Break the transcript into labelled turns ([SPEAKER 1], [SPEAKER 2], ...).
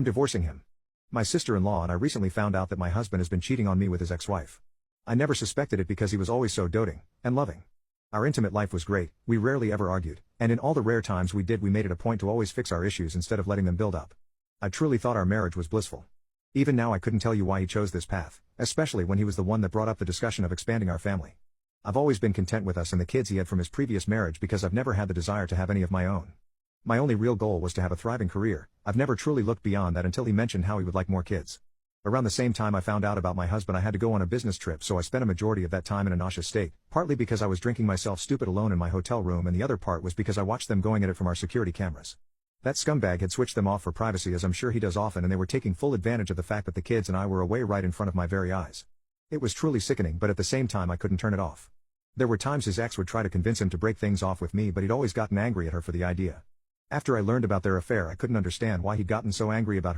[SPEAKER 1] I'm divorcing him. My sister-in-law and I recently found out that my husband has been cheating on me with his ex-wife. I never suspected it because he was always so doting and loving. Our intimate life was great, we rarely ever argued, and in all the rare times we did we made it a point to always fix our issues instead of letting them build up. I truly thought our marriage was blissful. Even now I couldn't tell you why he chose this path, especially when he was the one that brought up the discussion of expanding our family. I've always been content with us and the kids he had from his previous marriage because I've never had the desire to have any of my own. My only real goal was to have a thriving career. I've never truly looked beyond that until he mentioned how he would like more kids. Around the same time I found out about my husband I had to go on a business trip, so I spent a majority of that time in a nauseous state, partly because I was drinking myself stupid alone in my hotel room and the other part was because I watched them going at it from our security cameras. That scumbag had switched them off for privacy, as I'm sure he does often, and they were taking full advantage of the fact that the kids and I were away right in front of my very eyes. It was truly sickening, but at the same time I couldn't turn it off. There were times his ex would try to convince him to break things off with me, but he'd always gotten angry at her for the idea. After I learned about their affair I couldn't understand why he'd gotten so angry about her.